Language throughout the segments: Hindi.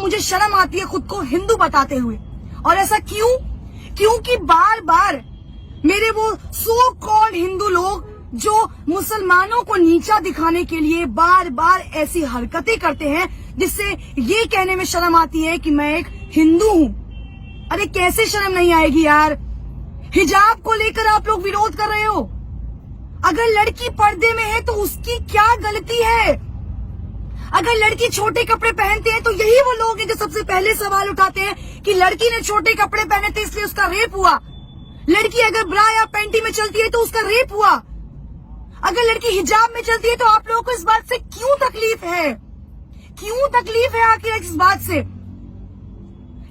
मुझे शर्म आती है खुद को हिंदू बताते हुए। और ऐसा क्यों? क्योंकि बार बार मेरे वो सो कॉल्ड हिंदू लोग जो मुसलमानों को नीचा दिखाने के लिए बार बार ऐसी हरकतें करते हैं जिससे ये कहने में शर्म आती है कि मैं एक हिंदू हूँ। अरे कैसे शर्म नहीं आएगी यार? हिजाब को लेकर आप लोग विरोध कर रहे हो। अगर लड़की पर्दे में है तो उसकी क्या गलती है? अगर लड़की छोटे कपड़े पहनते हैं तो यही वो लोग हैं जो सबसे पहले सवाल उठाते हैं कि लड़की ने छोटे कपड़े पहने थे इसलिए उसका रेप हुआ। लड़की अगर ब्रा या पैंटी में चलती है तो उसका रेप हुआ। अगर लड़की हिजाब में चलती है तो आप लोगों को इस बात से क्यों तकलीफ है? क्यों तकलीफ है आखिर इस बात से?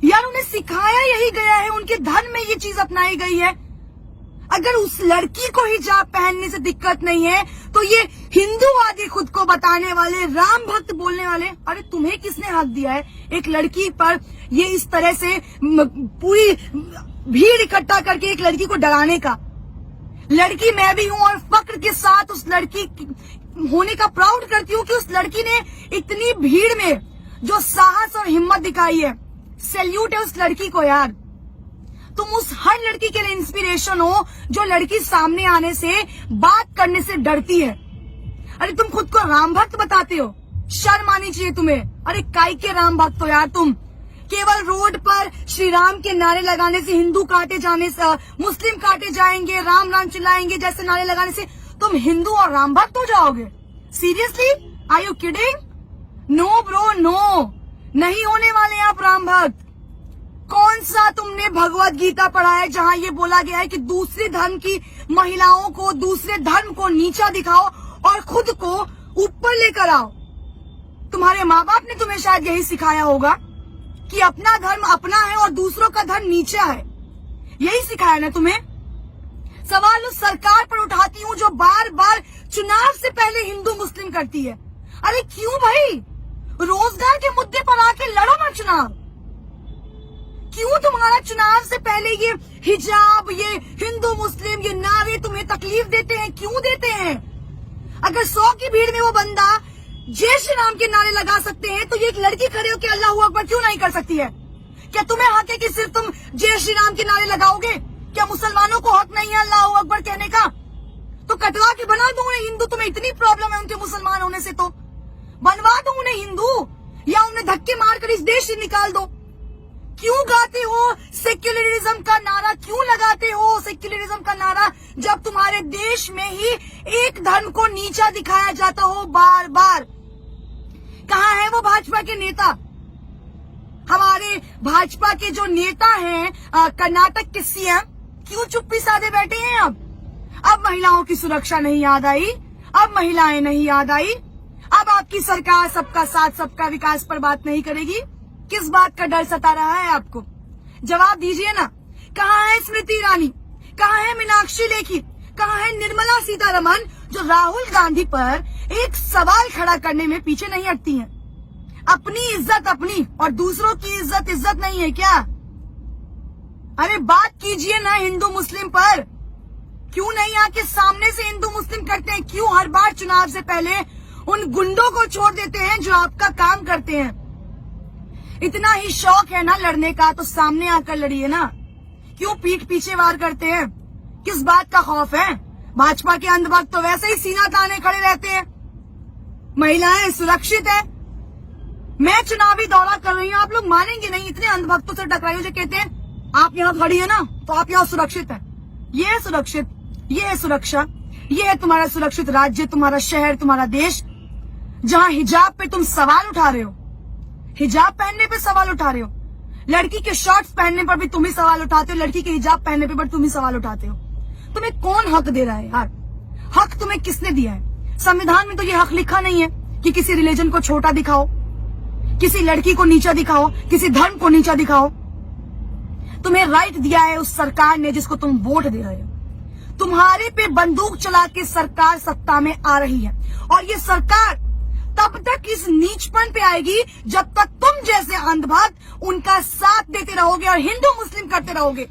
यार उन्हें सिखाया यही गया है, उनके धर्म में ये चीज अपनाई गई है। अगर उस लड़की को हिजाब पहनने से दिक्कत नहीं है तो ये हिंदूवादी खुद को बताने वाले, राम भक्त बोलने वाले, अरे तुम्हें किसने हक दिया है एक लड़की पर ये इस तरह से पूरी भीड़ इकट्ठा करके एक लड़की को डराने का? लड़की मैं भी हूं और फक्र के साथ उस लड़की होने का प्राउड करती हूँ कि उस लड़की ने इतनी भीड़ में जो साहस और हिम्मत दिखाई है। सैल्यूट है उस लड़की को यार। तुम उस हर लड़की के लिए इंस्पिरेशन हो जो लड़की सामने आने से, बात करने से डरती है। अरे तुम खुद को राम भक्त बताते हो, शर्म आनी चाहिए तुम्हें। अरे काय के राम भक्त हो यार तुम? केवल रोड पर श्री राम के नारे लगाने से, हिंदू काटे जाने से, मुस्लिम काटे जाएंगे, राम राम चिल्लाएंगे जैसे नारे लगाने से तुम हिंदू और राम भक्त हो जाओगे? Seriously? Are you kidding? No bro no, नहीं होने वाले आप राम भक्त। कौन सा तुमने भगवत गीता पढ़ा है जहाँ ये बोला गया है कि दूसरे धर्म की महिलाओं को, दूसरे धर्म को नीचा दिखाओ और खुद को ऊपर लेकर आओ? तुम्हारे माँ बाप ने तुम्हें शायद यही सिखाया होगा कि अपना धर्म अपना है और दूसरों का धर्म नीचा है। यही सिखाया ना तुम्हें? सवाल उस सरकार पर उठाती हूँ जो बार बार चुनाव से पहले हिंदू मुस्लिम करती है। अरे क्यों भाई? रोजगार के मुद्दे पर आके लड़ो ना चुनाव। क्यों तुम्हारा चुनाव से पहले ये हिजाब, ये हिंदू मुस्लिम, ये नारे तुम्हें तकलीफ देते हैं? क्यों देते हैं? अगर 100 की भीड़ में वो बंदा जय श्री राम के नारे लगा सकते हैं तो ये एक लड़की खड़े होकर अल्लाह अकबर क्यों नहीं कर सकती है? क्या तुम्हें हक है कि सिर्फ तुम जय श्री राम के नारे लगाओगे? क्या मुसलमानों को हक नहीं है अल्लाह अकबर कहने का? तो कटवा के बना दो उन्हें हिंदू। तुम्हें इतनी प्रॉब्लम है उनके मुसलमान होने से तो बनवा दो उन्हें हिंदू, या उन्हें धक्के मारकर इस देश से निकाल दो। क्यों गाते हो सेक्युलरिज्म का नारा? क्यों लगाते हो सेक्युलरिज्म का नारा जब तुम्हारे देश में ही एक धर्म को नीचा दिखाया जाता हो बार बार? कहाँ है वो भाजपा के नेता? हमारे भाजपा के जो नेता हैं कर्नाटक के सीएम, क्यों चुप्पी साधे बैठे हैं? अब महिलाओं की सुरक्षा नहीं याद आई? अब महिलाएं नहीं याद आई? अब आपकी सरकार सबका साथ सबका विकास पर बात नहीं करेगी? किस बात का डर सता रहा है आपको? जवाब दीजिए ना। कहाँ है स्मृति ईरानी? कहाँ है मीनाक्षी लेखी? कहाँ है निर्मला सीतारमण जो राहुल गांधी पर एक सवाल खड़ा करने में पीछे नहीं हटती हैं? अपनी इज्जत अपनी और दूसरों की इज्जत इज्जत नहीं है क्या? अरे बात कीजिए ना हिंदू मुस्लिम पर। क्यों नहीं आके सामने से हिंदू मुस्लिम करते हैं? क्यों हर बार चुनाव से पहले उन गुंडों को छोड़ देते हैं जो आपका काम करते हैं? इतना ही शौक है ना लड़ने का तो सामने आकर लड़िए ना। क्यों पीठ पीछे वार करते हैं? किस बात का खौफ है? भाजपा के अंधभक्त तो वैसे ही सीना ताने खड़े रहते हैं। महिलाएं सुरक्षित है। मैं चुनावी दौरा कर रही हूँ, आप लोग मानेंगे नहीं, इतने अंधभक्तों से टकराई जो कहते हैं आप यहाँ खड़ी है ना तो आप यहाँ सुरक्षित है। ये है सुरक्षित, ये है सुरक्षा, ये है तुम्हारा सुरक्षित राज्य, तुम्हारा शहर, तुम्हारा देश, जहाँ हिजाब पे तुम सवाल उठा रहे हो। हिजाब पहनने पे सवाल उठा रहे हो। लड़की के शॉर्ट्स पहनने पर भी तुम ही सवाल उठाते हो, लड़की के हिजाब पहनने पे तुम ही सवाल उठाते हो। तुम्हें कौन हक दे रहा है यार? हक तुम्हें किसने दिया है? संविधान में तो ये हक लिखा नहीं है कि किसी रिलीजन को छोटा दिखाओ, किसी लड़की को नीचा दिखाओ, किसी धर्म को नीचा दिखाओ। तुम्हें राइट दिया है उस सरकार ने जिसको तुम वोट दे रहे हो। तुम्हारे पे बंदूक चला के सरकार सत्ता में आ रही है और ये सरकार तब तक इस नीचपन पे आएगी जब तक तुम जैसे अंधभक्त उनका साथ देते रहोगे और हिंदू मुस्लिम करते रहोगे।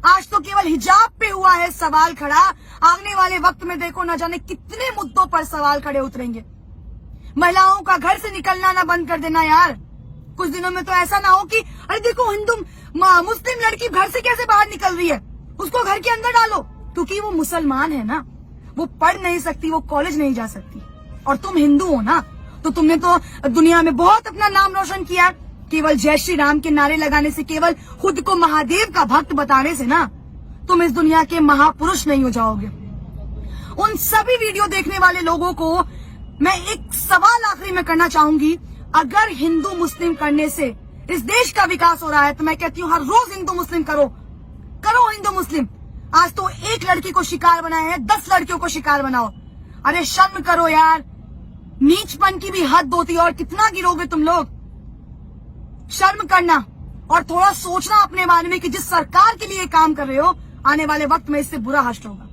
आज तो केवल हिजाब पे हुआ है सवाल खड़ा, आने वाले वक्त में देखो न जाने कितने मुद्दों पर सवाल खड़े उतरेंगे। महिलाओं का घर से निकलना ना बंद कर देना यार। कुछ दिनों में तो ऐसा ना हो कि अरे देखो हिंदू मुस्लिम लड़की घर से कैसे बाहर निकल रही है, उसको घर के अंदर डालो, क्योंकि वो मुसलमान है ना, वो पढ़ नहीं सकती, वो कॉलेज नहीं जा सकती। और तुम हिंदू हो ना, तो तुमने तो दुनिया में बहुत अपना नाम रोशन किया। केवल जय श्री राम के नारे लगाने से, केवल खुद को महादेव का भक्त बताने से ना तुम इस दुनिया के महापुरुष नहीं हो जाओगे। उन सभी वीडियो देखने वाले लोगों को मैं एक सवाल आखिरी में करना चाहूंगी, अगर हिंदू मुस्लिम करने से इस देश का विकास हो रहा है तो मैं कहती हूँ हर रोज हिंदू मुस्लिम करो हिंदू मुस्लिम। आज तो एक लड़की को शिकार बनाया है, 10 लड़कियों को शिकार बनाओ। अरे शर्म करो यार, नीचपन की भी हद होती है, और कितना गिरोगे तुम लोग। शर्म करना और थोड़ा सोचना अपने बारे में कि जिस सरकार के लिए काम कर रहे हो, आने वाले वक्त में इससे बुरा हश्र होगा।